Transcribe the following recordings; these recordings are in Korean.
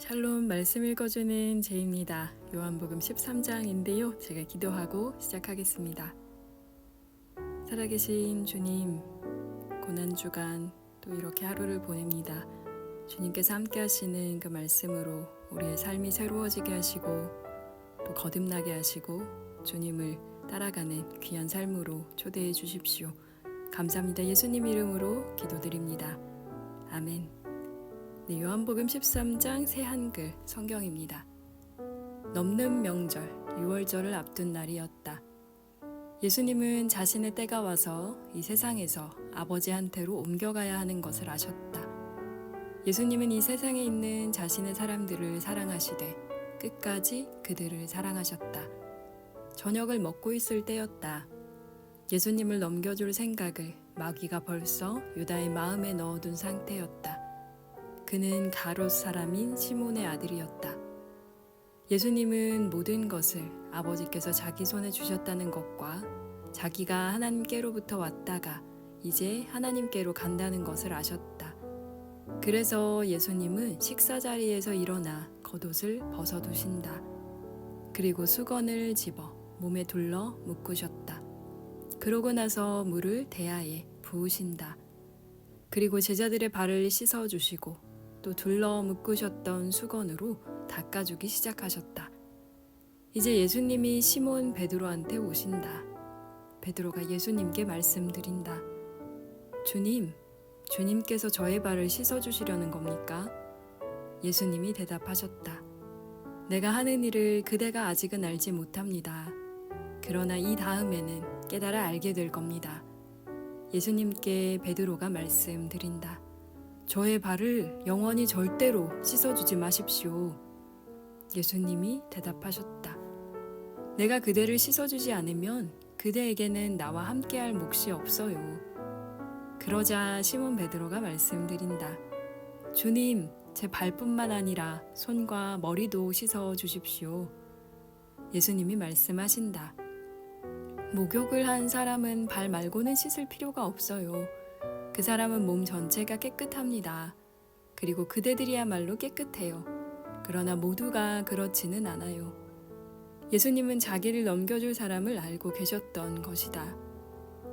샬롬 말씀 읽어주는 제입니다. 요한복음 13장인데요. 제가 기도하고 시작하겠습니다. 살아계신 주님, 고난주간 또 이렇게 하루를 보냅니다. 주님께서 함께 하시는 그 말씀으로 우리의 삶이 새로워지게 하시고 또 거듭나게 하시고 주님을 따라가는 귀한 삶으로 초대해 주십시오. 감사합니다. 예수님 이름으로 기도드립니다. 아멘. 네, 요한복음 13장 새 한글 성경입니다. 넘는 명절 6월절을 앞둔 날이었다. 예수님은 자신의 때가 와서 이 세상에서 아버지한테로 옮겨가야 하는 것을 아셨다. 예수님은 이 세상에 있는 자신의 사람들을 사랑하시되 끝까지 그들을 사랑하셨다. 저녁을 먹고 있을 때였다. 예수님을 넘겨줄 생각을 마귀가 벌써 유다의 마음에 넣어둔 상태였다. 그는 가롯 사람인 시몬의 아들이었다. 예수님은 모든 것을 아버지께서 자기 손에 주셨다는 것과 자기가 하나님께로부터 왔다가 이제 하나님께로 간다는 것을 아셨다. 그래서 예수님은 식사 자리에서 일어나 겉옷을 벗어두신다. 그리고 수건을 집어 몸에 둘러 묶으셨다. 그러고 나서 물을 대야에 부으신다. 그리고 제자들의 발을 씻어주시고 또 둘러 묶으셨던 수건으로 닦아주기 시작하셨다. 이제 예수님이 시몬 베드로한테 오신다. 베드로가 예수님께 말씀드린다. 주님, 주님께서 저의 발을 씻어주시려는 겁니까? 예수님이 대답하셨다. 내가 하는 일을 그대가 아직은 알지 못합니다. 그러나 이 다음에는 깨달아 알게 될 겁니다. 예수님께 베드로가 말씀드린다. 저의 발을 영원히 절대로 씻어주지 마십시오. 예수님이 대답하셨다. 내가 그대를 씻어주지 않으면 그대에게는 나와 함께할 몫이 없어요. 그러자 시몬 베드로가 말씀드린다. 주님, 제 발뿐만 아니라 손과 머리도 씻어주십시오. 예수님이 말씀하신다. 목욕을 한 사람은 발 말고는 씻을 필요가 없어요. 그 사람은 몸 전체가 깨끗합니다. 그리고 그대들이야말로 깨끗해요. 그러나 모두가 그렇지는 않아요. 예수님은 자기를 넘겨줄 사람을 알고 계셨던 것이다.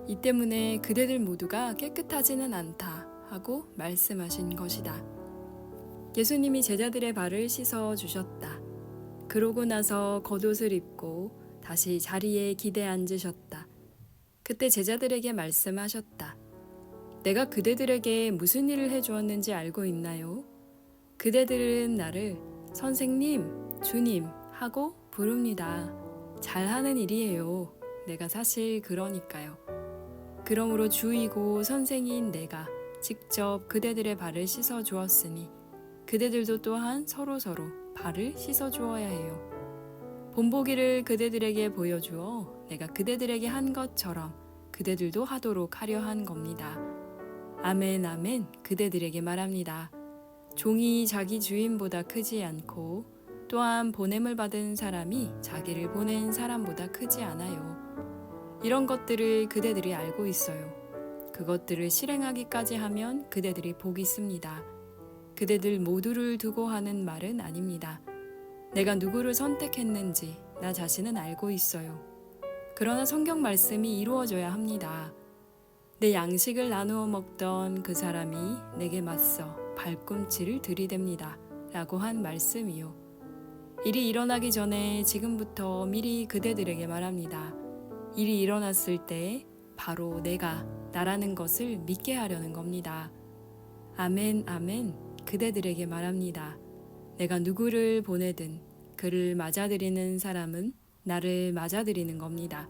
이 때문에 그대들 모두가 깨끗하지는 않다 하고 말씀하신 것이다. 예수님이 제자들의 발을 씻어 주셨다. 그러고 나서 겉옷을 입고 다시 자리에 기대 앉으셨다. 그때 제자들에게 말씀하셨다. 내가 그대들에게 무슨 일을 해주었는지 알고 있나요? 그대들은 나를 선생님, 주님 하고 부릅니다. 잘하는 일이에요. 내가 사실 그러니까요. 그러므로 주이고 선생인 내가 직접 그대들의 발을 씻어 주었으니 그대들도 또한 서로서로 발을 씻어 주어야 해요. 본보기를 그대들에게 보여주어 내가 그대들에게 한 것처럼 그대들도 하도록 하려 한 겁니다. 아멘 아멘 그대들에게 말합니다. 종이 자기 주인보다 크지 않고 또한 보냄을 받은 사람이 자기를 보낸 사람보다 크지 않아요. 이런 것들을 그대들이 알고 있어요. 그것들을 실행하기까지 하면 그대들이 복이 있습니다. 그대들 모두를 두고 하는 말은 아닙니다. 내가 누구를 선택했는지 나 자신은 알고 있어요. 그러나 성경 말씀이 이루어져야 합니다. 내 양식을 나누어 먹던 그 사람이 내게 맞서 발꿈치를 들이댑니다. 라고 한 말씀이요. 일이 일어나기 전에 지금부터 미리 그대들에게 말합니다. 일이 일어났을 때 바로 내가 나라는 것을 믿게 하려는 겁니다. 아멘 아멘 그대들에게 말합니다. 내가 누구를 보내든 그를 맞아들이는 사람은 나를 맞아들이는 겁니다.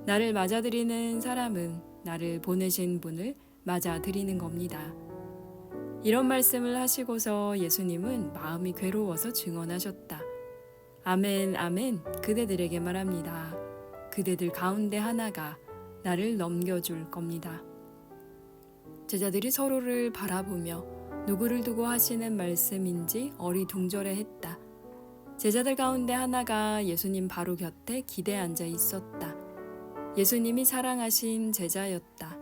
나를 맞아들이는 사람은 나를 보내신 분을 맞아들이는 겁니다. 이런 말씀을 하시고서 예수님은 마음이 괴로워서 증언하셨다. 아멘 아멘 그대들에게 말합니다. 그대들 가운데 하나가 나를 넘겨줄 겁니다. 제자들이 서로를 바라보며 누구를 두고 하시는 말씀인지 어리둥절해했다. 제자들 가운데 하나가 예수님 바로 곁에 기대 앉아 있었다. 예수님이 사랑하신 제자였다.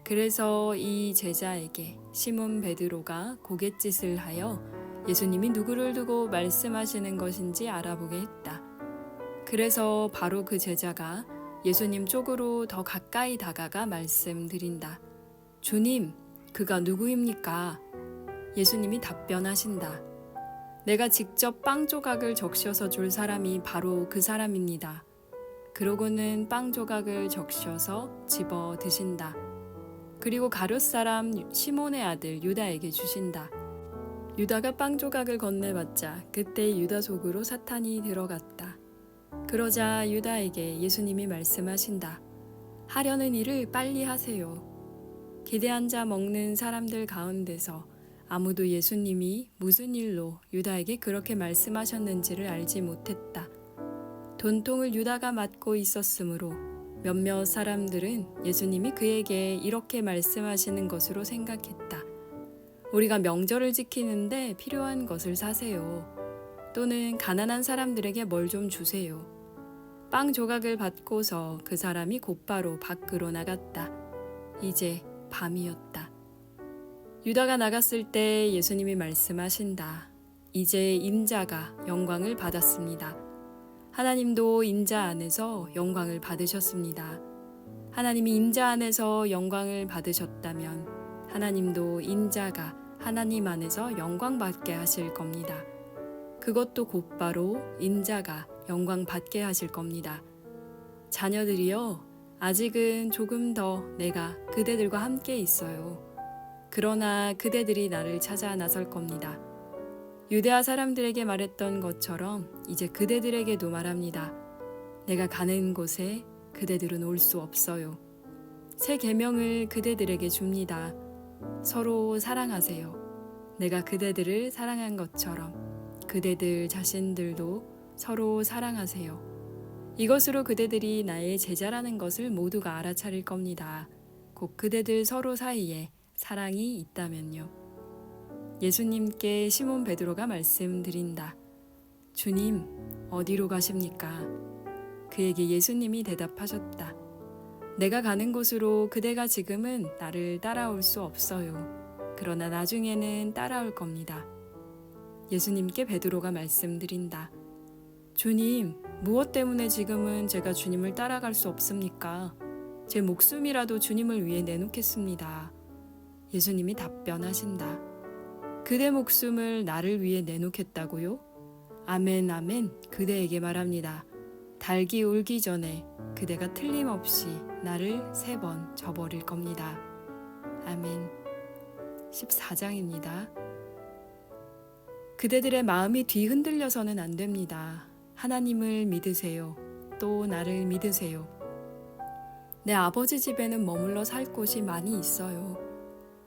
그래서 이 제자에게 시몬 베드로가 고갯짓을 하여 예수님이 누구를 두고 말씀하시는 것인지 알아보게 했다. 그래서 바로 그 제자가 예수님 쪽으로 더 가까이 다가가 말씀드린다. 주님, 그가 누구입니까? 예수님이 답변하신다. 내가 직접 빵 조각을 적셔서 줄 사람이 바로 그 사람입니다. 그러고는 빵 조각을 적셔서 집어 드신다. 그리고 가룟 사람 시몬의 아들 유다에게 주신다. 유다가 빵 조각을 건네받자 그때 유다 속으로 사탄이 들어갔다. 그러자 유다에게 예수님이 말씀하신다. 하려는 일을 빨리 하세요. 기대한 자 먹는 사람들 가운데서 아무도 예수님이 무슨 일로 유다에게 그렇게 말씀하셨는지를 알지 못했다. 돈통을 유다가 맡고 있었으므로 몇몇 사람들은 예수님이 그에게 이렇게 말씀하시는 것으로 생각했다. 우리가 명절을 지키는데 필요한 것을 사세요. 또는 가난한 사람들에게 뭘 좀 주세요. 빵 조각을 받고서 그 사람이 곧바로 밖으로 나갔다. 이제 밤이었다. 유다가 나갔을 때 예수님이 말씀하신다. 이제 인자가 영광을 받았습니다. 하나님도 인자 안에서 영광을 받으셨습니다. 하나님이 인자 안에서 영광을 받으셨다면 하나님도 인자가 하나님 안에서 영광 받게 하실 겁니다. 그것도 곧바로 인자가 영광 받게 하실 겁니다. 자녀들이여, 아직은 조금 더 내가 그대들과 함께 있어요. 그러나 그대들이 나를 찾아 나설 겁니다. 유대아 사람들에게 말했던 것처럼 이제 그대들에게도 말합니다. 내가 가는 곳에 그대들은 올 수 없어요. 새 계명을 그대들에게 줍니다. 서로 사랑하세요. 내가 그대들을 사랑한 것처럼 그대들 자신들도 서로 사랑하세요. 이것으로 그대들이 나의 제자라는 것을 모두가 알아차릴 겁니다. 곧 그대들 서로 사이에 사랑이 있다면요. 예수님께 시몬 베드로가 말씀드린다. 주님, 어디로 가십니까? 그에게 예수님이 대답하셨다. 내가 가는 곳으로 그대가 지금은 나를 따라올 수 없어요. 그러나 나중에는 따라올 겁니다. 예수님께 베드로가 말씀드린다. 주님, 무엇 때문에 지금은 제가 주님을 따라갈 수 없습니까? 제 목숨이라도 주님을 위해 내놓겠습니다. 예수님이 답변하신다. 그대 목숨을 나를 위해 내놓겠다고요? 아멘, 아멘, 그대에게 말합니다. 닭이 울기 전에 그대가 틀림없이 나를 3번 저버릴 겁니다. 아멘. 14장입니다. 그대들의 마음이 뒤흔들려서는 안 됩니다. 하나님을 믿으세요. 또 나를 믿으세요. 내 아버지 집에는 머물러 살 곳이 많이 있어요.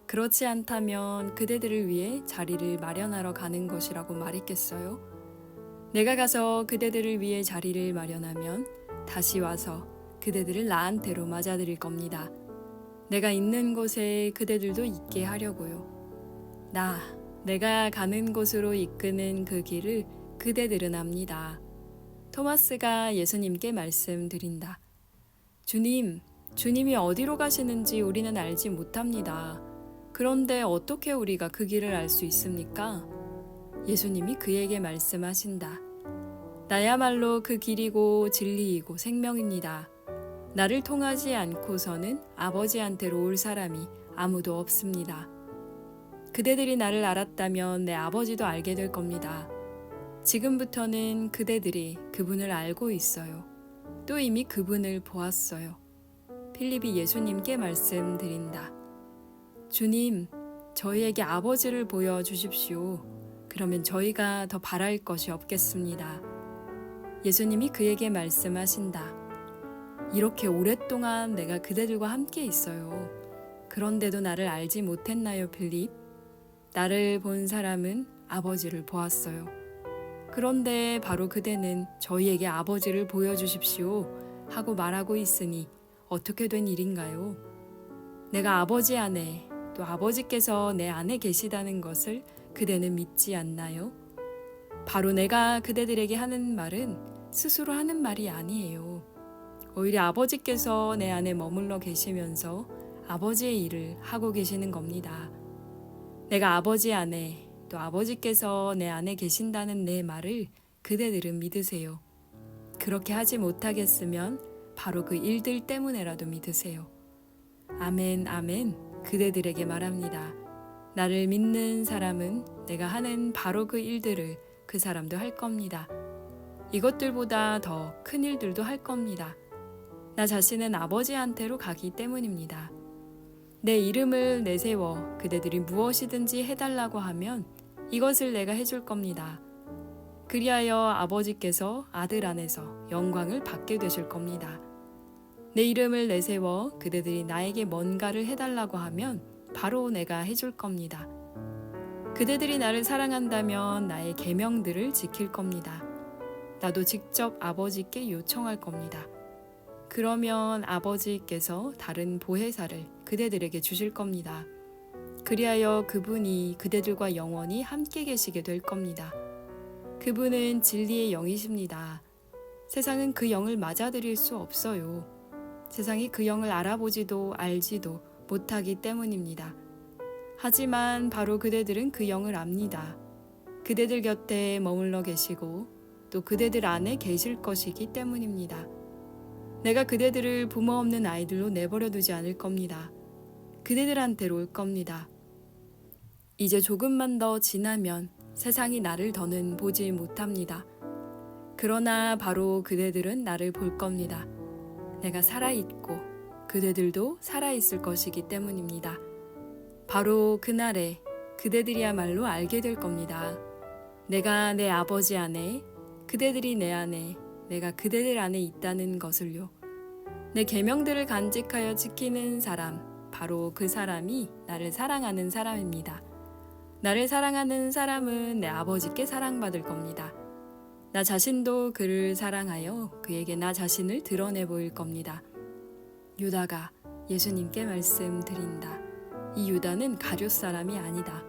그렇지 않다면 그대들을 위해 자리를 마련하러 가는 것이라고 말했겠어요? 내가 가서 그대들을 위해 자리를 마련하면 다시 와서 그대들을 나한테로 맞아들일 겁니다. 내가 있는 곳에 그대들도 있게 하려고요. 내가 가는 곳으로 이끄는 그 길을 그대들은 압니다. 토마스가 예수님께 말씀드린다. 주님이 어디로 가시는지 우리는 알지 못합니다. 그런데 어떻게 우리가 그 길을 알 수 있습니까? 예수님이 그에게 말씀하신다. 나야말로 그 길이고 진리이고 생명입니다. 나를 통하지 않고서는 아버지한테로 올 사람이 아무도 없습니다. 그대들이 나를 알았다면 내 아버지도 알게 될 겁니다. 지금부터는 그대들이 그분을 알고 있어요. 또 이미 그분을 보았어요. 필립이 예수님께 말씀드린다. 주님, 저희에게 아버지를 보여주십시오. 그러면 저희가 더 바랄 것이 없겠습니다. 예수님이 그에게 말씀하신다. 이렇게 오랫동안 내가 그대들과 함께 있어요. 그런데도 나를 알지 못했나요, 필립? 나를 본 사람은 아버지를 보았어요. 그런데 바로 그대는 저희에게 아버지를 보여주십시오 하고 말하고 있으니 어떻게 된 일인가요? 내가 아버지 안에 또 아버지께서 내 안에 계시다는 것을 그대는 믿지 않나요? 바로 내가 그대들에게 하는 말은 스스로 하는 말이 아니에요. 오히려 아버지께서 내 안에 머물러 계시면서 아버지의 일을 하고 계시는 겁니다. 내가 아버지 안에 또 아버지께서 내 안에 계신다는 내 말을 그대들은 믿으세요. 그렇게 하지 못하겠으면 바로 그 일들 때문에라도 믿으세요. 아멘, 아멘. 그대들에게 말합니다. 나를 믿는 사람은 내가 하는 바로 그 일들을 그 사람도 할 겁니다. 이것들보다 더 큰 일들도 할 겁니다. 나 자신은 아버지한테로 가기 때문입니다. 내 이름을 내세워 그대들이 무엇이든지 해달라고 하면 이것을 내가 해줄 겁니다. 그리하여 아버지께서 아들 안에서 영광을 받게 되실 겁니다. 내 이름을 내세워 그대들이 나에게 뭔가를 해달라고 하면 바로 내가 해줄 겁니다. 그대들이 나를 사랑한다면 나의 계명들을 지킬 겁니다. 나도 직접 아버지께 요청할 겁니다. 그러면 아버지께서 다른 보혜사를 그대들에게 주실 겁니다. 그리하여 그분이 그대들과 영원히 함께 계시게 될 겁니다. 그분은 진리의 영이십니다. 세상은 그 영을 맞아들일 수 없어요. 세상이 그 영을 알아보지도 알지도 못하기 때문입니다. 하지만 바로 그대들은 그 영을 압니다. 그대들 곁에 머물러 계시고 또 그대들 안에 계실 것이기 때문입니다. 내가 그대들을 부모 없는 아이들로 내버려 두지 않을 겁니다. 그대들한테로 올 겁니다. 이제 조금만 더 지나면 세상이 나를 더는 보지 못합니다. 그러나 바로 그대들은 나를 볼 겁니다. 내가 살아있고 그대들도 살아있을 것이기 때문입니다. 바로 그날에 그대들이야말로 알게 될 겁니다. 내가 내 아버지 안에, 그대들이 내 안에, 내가 그대들 안에 있다는 것을요. 내 계명들을 간직하여 지키는 사람, 바로 그 사람이 나를 사랑하는 사람입니다. 나를 사랑하는 사람은 내 아버지께 사랑받을 겁니다. 나 자신도 그를 사랑하여 그에게 나 자신을 드러내 보일 겁니다. 유다가 예수님께 말씀드린다. 이 유다는 가룟 사람이 아니다.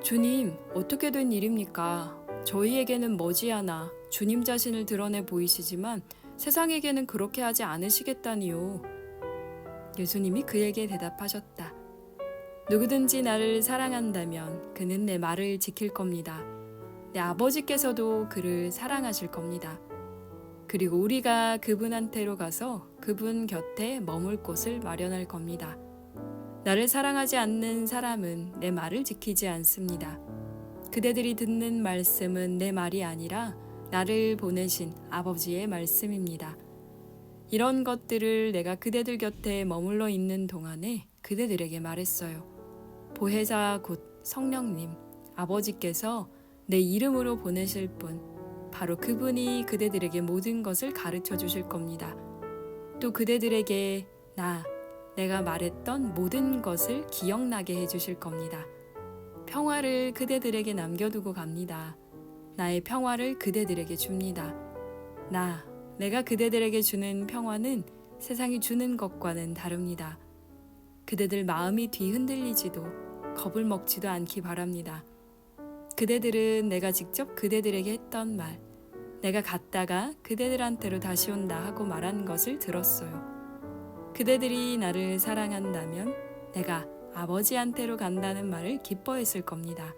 주님, 어떻게 된 일입니까? 저희에게는 머지않아 주님 자신을 드러내 보이시지만 세상에게는 그렇게 하지 않으시겠다니요. 예수님이 그에게 대답하셨다. 누구든지 나를 사랑한다면 그는 내 말을 지킬 겁니다. 내 아버지께서도 그를 사랑하실 겁니다. 그리고 우리가 그분한테로 가서 그분 곁에 머물 곳을 마련할 겁니다. 나를 사랑하지 않는 사람은 내 말을 지키지 않습니다. 그대들이 듣는 말씀은 내 말이 아니라 나를 보내신 아버지의 말씀입니다. 이런 것들을 내가 그대들 곁에 머물러 있는 동안에 그대들에게 말했어요. 보혜사 곧 성령님, 아버지께서 내 이름으로 보내실 분, 바로 그분이 그대들에게 모든 것을 가르쳐 주실 겁니다. 또 그대들에게 내가 말했던 모든 것을 기억나게 해 주실 겁니다. 평화를 그대들에게 남겨두고 갑니다. 나의 평화를 그대들에게 줍니다. 내가 그대들에게 주는 평화는 세상이 주는 것과는 다릅니다. 그대들 마음이 뒤흔들리지도 겁을 먹지도 않기 바랍니다. 그대들은 내가 직접 그대들에게 했던 말, 내가 갔다가 그대들한테로 다시 온다 하고 말한 것을 들었어요. 그대들이 나를 사랑한다면 내가 아버지한테로 간다는 말을 기뻐했을 겁니다.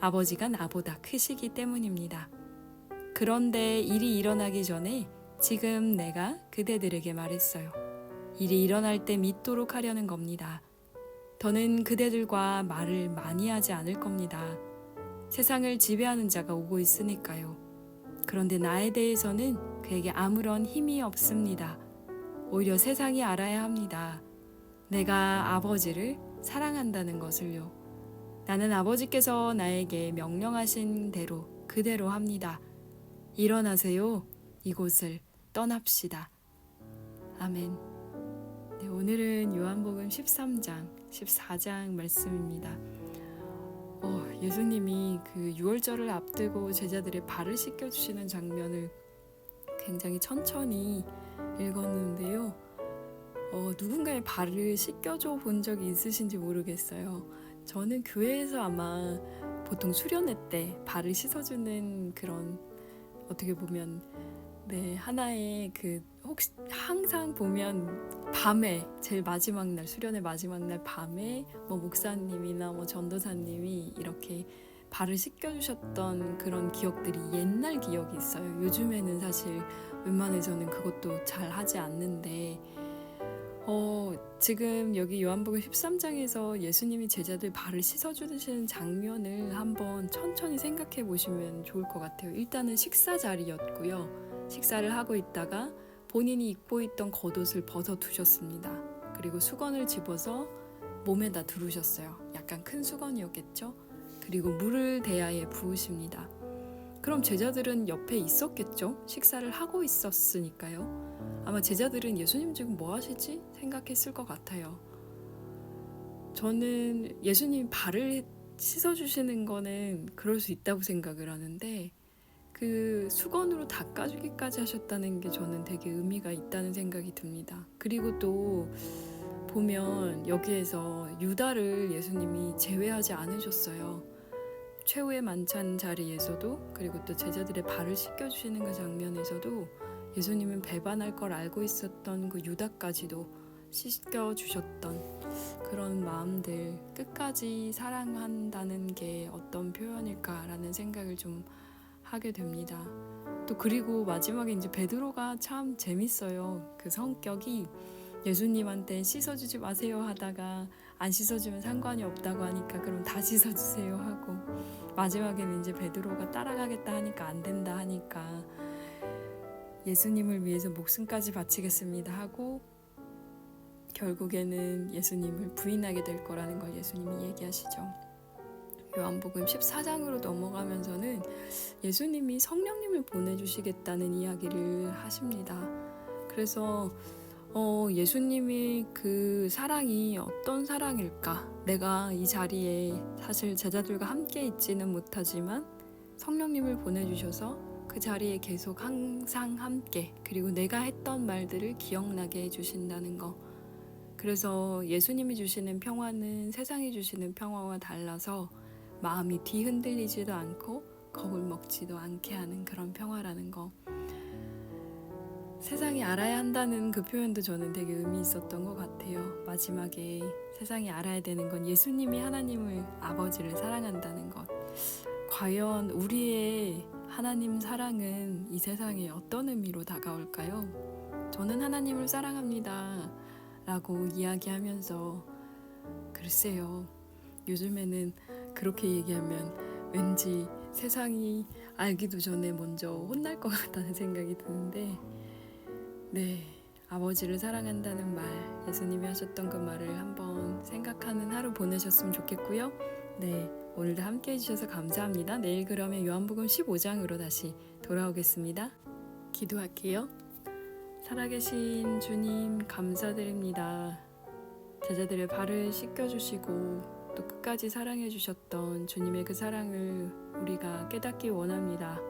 아버지가 나보다 크시기 때문입니다. 그런데 일이 일어나기 전에 지금 내가 그대들에게 말했어요. 일이 일어날 때 믿도록 하려는 겁니다. 더는 그대들과 말을 많이 하지 않을 겁니다. 세상을 지배하는 자가 오고 있으니까요. 그런데 나에 대해서는 그에게 아무런 힘이 없습니다. 오히려 세상이 알아야 합니다. 내가 아버지를 사랑한다는 것을요. 나는 아버지께서 나에게 명령하신 대로 그대로 합니다. 일어나세요. 이곳을 떠납시다. 아멘. 네, 오늘은 요한복음 13장, 14장 말씀입니다. 예수님이 그 유월절을 앞두고 제자들의 발을 씻겨주시는 장면을 굉장히 천천히 읽었는데요. 누군가의 발을 씻겨줘 본 적이 있으신지 모르겠어요. 저는 교회에서 아마 보통 수련회 때 발을 씻어주는 그런 어떻게 보면 하나의 그 혹시 항상 보면 밤에 제일 마지막 날 수련의 마지막 날 밤에 뭐 목사님이나 뭐 전도사님이 이렇게 발을 씻겨주셨던 그런 기억들이 옛날 기억이 있어요. 요즘에는 사실 웬만해서는 그것도 잘 하지 않는데 지금 여기 요한복음 13장에서 예수님이 제자들 발을 씻어주시는 장면을 한번 천천히 생각해 보시면 좋을 것 같아요. 일단은 식사 자리였고요. 식사를 하고 있다가 본인이 입고 있던 겉옷을 벗어 두셨습니다. 그리고 수건을 집어서 몸에다 두르셨어요. 약간 큰 수건이었겠죠? 그리고 물을 대야에 부으십니다. 그럼 제자들은 옆에 있었겠죠? 식사를 하고 있었으니까요. 아마 제자들은 예수님 지금 뭐 하시지? 생각했을 것 같아요. 저는 예수님 발을 씻어주시는 거는 그럴 수 있다고 생각을 하는데 그 수건으로 닦아주기까지 하셨다는 게 저는 되게 의미가 있다는 생각이 듭니다. 그리고 또 보면 여기에서 유다를 예수님이 제외하지 않으셨어요. 최후의 만찬 자리에서도 그리고 또 제자들의 발을 씻겨주시는 그 장면에서도 예수님은 배반할 걸 알고 있었던 그 유다까지도 씻겨주셨던 그런 마음들, 끝까지 사랑한다는 게 어떤 표현일까라는 생각을 좀 하게 됩니다. 또 그리고 마지막에 이제 베드로가 참 재밌어요. 그 성격이 예수님한테 씻어주지 마세요 하다가 안 씻어주면 상관이 없다고 하니까 그럼 다 씻어주세요 하고 마지막에는 이제 베드로가 따라가겠다 하니까 안 된다 하니까 예수님을 위해서 목숨까지 바치겠습니다 하고 결국에는 예수님을 부인하게 될 거라는 걸 예수님이 얘기하시죠. 요한복음 14장으로 넘어가면서는 예수님이 성령님을 보내주시겠다는 이야기를 하십니다. 그래서 예수님이 그 사랑이 어떤 사랑일까? 내가 이 자리에 사실 제자들과 함께 있지는 못하지만 성령님을 보내주셔서 그 자리에 계속 항상 함께 그리고 내가 했던 말들을 기억나게 해주신다는 거. 그래서 예수님이 주시는 평화는 세상이 주시는 평화와 달라서 마음이 뒤흔들리지도 않고 겁을 먹지도 않게 하는 그런 평화라는 거. 세상이 알아야 한다는 그 표현도 저는 되게 의미 있었던 것 같아요. 마지막에 세상이 알아야 되는 건 예수님이 하나님을 아버지를 사랑한다는 것. 과연 우리의 하나님 사랑은 이 세상에 어떤 의미로 다가올까요? 저는 하나님을 사랑합니다 라고 이야기하면서 글쎄요, 요즘에는 그렇게 얘기하면 왠지 세상이 알기도 전에 먼저 혼날 것 같다는 생각이 드는데 네, 아버지를 사랑한다는 말, 예수님이 하셨던 그 말을 한번 생각하는 하루 보내셨으면 좋겠고요. 네, 오늘도 함께 해주셔서 감사합니다. 내일 그러면 요한복음 15장으로 다시 돌아오겠습니다. 기도할게요. 살아계신 주님 감사드립니다. 제자들의 발을 씻겨주시고 또 끝까지 사랑해주셨던 주님의 그 사랑을 우리가 깨닫기 원합니다.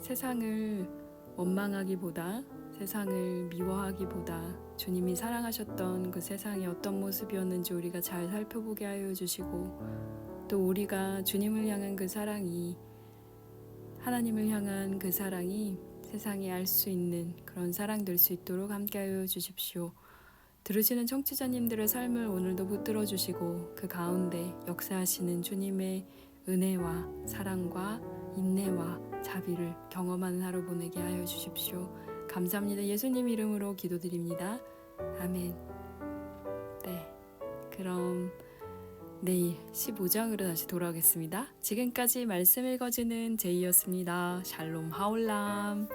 세상을 원망하기보다 세상을 미워하기보다 주님이 사랑하셨던 그 세상이 어떤 모습이었는지 우리가 잘 살펴보게 하여 주시고 또 우리가 주님을 향한 그 사랑이 하나님을 향한 그 사랑이 세상이 알 수 있는 그런 사랑 될 수 있도록 함께하여 주십시오. 들으시는 청취자님들의 삶을 오늘도 붙들어 주시고 그 가운데 역사하시는 주님의 은혜와 사랑과 인내와 자비를 경험하는 하루 보내게 하여 주십시오. 감사합니다. 예수님 이름으로 기도드립니다. 아멘. 네, 그럼 내일 15장으로 다시 돌아오겠습니다. 지금까지 말씀 읽어주는 제이였습니다. 샬롬 하올람.